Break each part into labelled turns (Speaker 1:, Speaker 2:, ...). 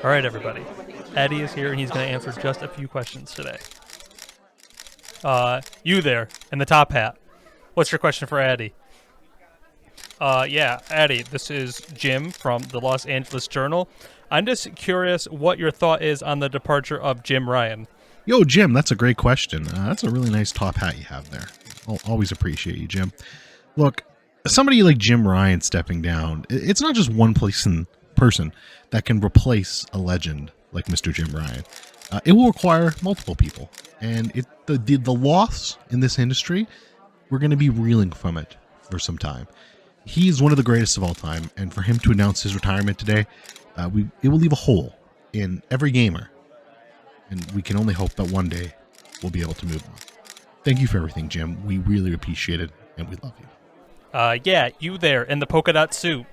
Speaker 1: All right, everybody. Addis is here, and he's going to answer just a few questions today. You there, in the top hat. What's your question for Addie? Yeah, Addie, this is Jim from the Los Angeles Journal. I'm just curious what your thought is on the departure of Jim Ryan.
Speaker 2: Yo, Jim, that's a great question. That's a really nice top hat you have there. I'll always appreciate you, Jim. Look, somebody like Jim Ryan stepping down, it's not just one person that can replace a legend like Mr. Jim Ryan. It will require multiple people. And the loss in this industry, we're going to be reeling from it for some time. He is one of the greatest of all time, and for him to announce his retirement today, it will leave a hole in every gamer. And we can only hope that one day we'll be able to move on. Thank you for everything, Jim. We really appreciate it, and we love you.
Speaker 1: Yeah, you there in the polka dot suit.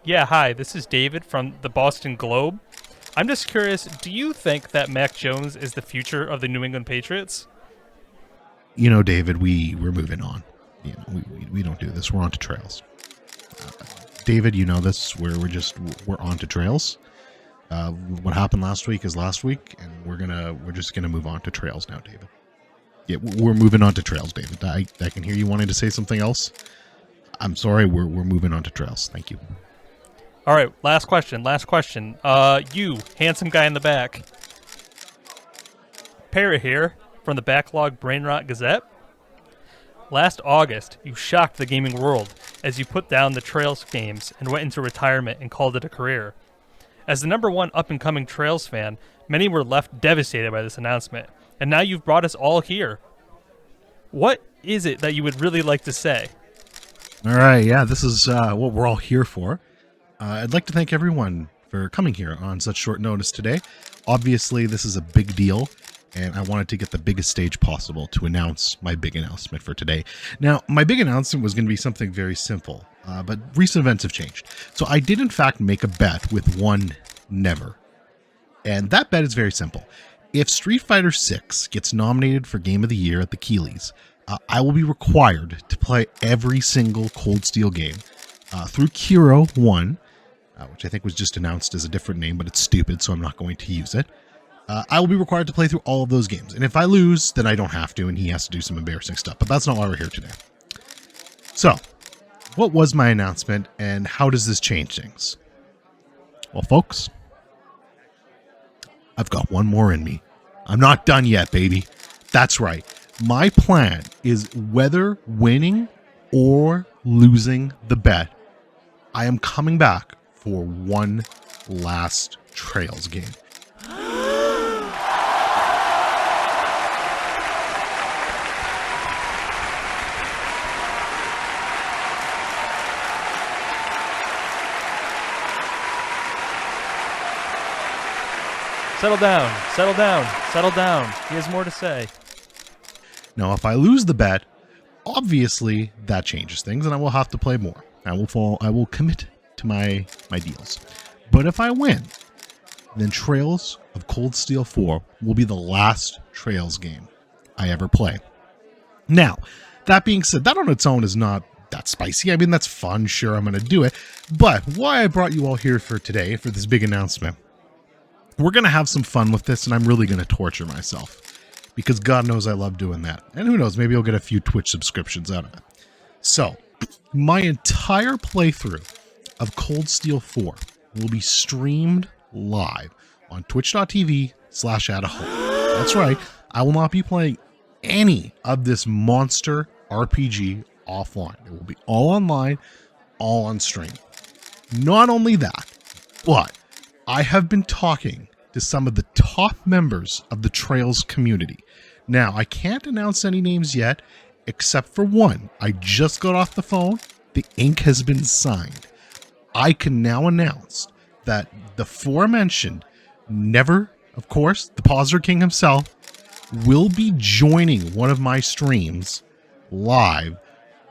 Speaker 1: Yeah, hi, this is David from the Boston Globe. I'm just curious, do you think that Mac Jones is the future of the New England Patriots?
Speaker 2: You know, David, we're moving on. You know, we don't do this. We're on to trails. David, you know this. We're on to trails. What happened last week is last week, and we're just gonna move on to trails now, David. Yeah, we're moving on to trails, David. I can hear you wanting to say something else. I'm sorry, we're moving on to trails. Thank you.
Speaker 1: All right, last question. You, handsome guy in the back. Para here from the Backlog Brainrot Gazette. Last August, you shocked the gaming world as you put down the Trails games and went into retirement and called it a career. As the #1 up-and-coming Trails fan, many were left devastated by this announcement, and now you've brought us all here. What is it that you would really like to say?
Speaker 2: All right, yeah, this is what we're all here for. I'd like to thank everyone for coming here on such short notice today. Obviously, this is a big deal, and I wanted to get the biggest stage possible to announce my big announcement for today. Now, my big announcement was going to be something very simple, but recent events have changed. So I did, in fact, make a bet with one Never. And that bet is very simple. If Street Fighter VI gets nominated for Game of the Year at the Keeleys, I will be required to play every single Cold Steel game through Kiro 1, which I think was just announced as a different name, but it's stupid, so I'm not going to use it. I will be required to play through all of those games. And if I lose, then I don't have to, and he has to do some embarrassing stuff. But that's not why we're here today. So, what was my announcement, and how does this change things? Well, folks, I've got one more in me. I'm not done yet, baby. That's right. My plan is, whether winning or losing the bet, I am coming back for one last Trails game.
Speaker 1: Settle down. He has more to say.
Speaker 2: Now, if I lose the bet, obviously that changes things, and I will have to play more. I will commit to my deals. But if I win, then Trails of Cold Steel 4 will be the last Trails game I ever play. Now, that being said, that on its own is not that spicy. I mean, that's fun. Sure, I'm going to do it. But why I brought you all here for today, for this big announcement, we're going to have some fun with this, and I'm really going to torture myself. Because God knows I love doing that. And who knows, maybe I'll get a few Twitch subscriptions out of it. So, my entire playthrough of Cold Steel 4 will be streamed live on twitch.tv/Adahome. That's right, I will not be playing any of this monster RPG offline. It will be all online, all on stream. Not only that, but I have been talking to some of the top members of the Trails community. Now, I can't announce any names yet, except for one. I just got off the phone. The ink has been signed. I can now announce that the aforementioned Never, of course, the Pauser King himself, will be joining one of my streams live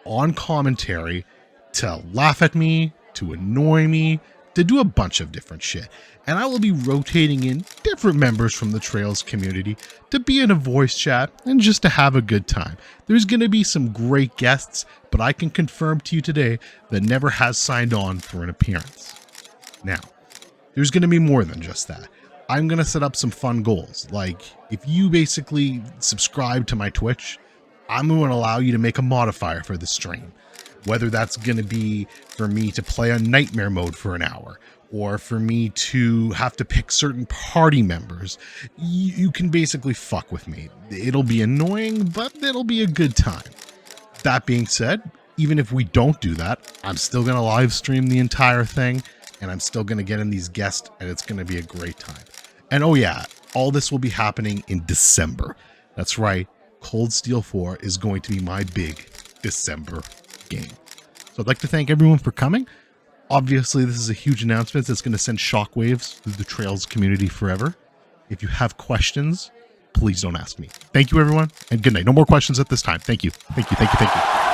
Speaker 2: on commentary to laugh at me, to annoy me, to do a bunch of different shit. And I will be rotating in different members from the Trails community to be in a voice chat and just to have a good time. There's going to be some great guests, but I can confirm to you today that Never has signed on for an appearance. Now, there's going to be more than just that. I'm going to set up some fun goals. Like, if you basically subscribe to my Twitch, I'm going to allow you to make a modifier for the stream. Whether that's going to be for me to play on nightmare mode for an hour, or for me to have to pick certain party members, you can basically fuck with me. It'll be annoying, but it'll be a good time. That being said, even if we don't do that, I'm still going to live stream the entire thing, and I'm still going to get in these guests, and it's going to be a great time. And oh yeah, all this will be happening in December. That's right, Cold Steel 4 is going to be my big December game. So I'd like to thank everyone for coming. Obviously, this is a huge announcement that's going to send shockwaves through the Trails community forever. If you have questions, please don't ask me. Thank you, everyone, and good night. No more questions at this time. Thank you. Thank you. Thank you. Thank you.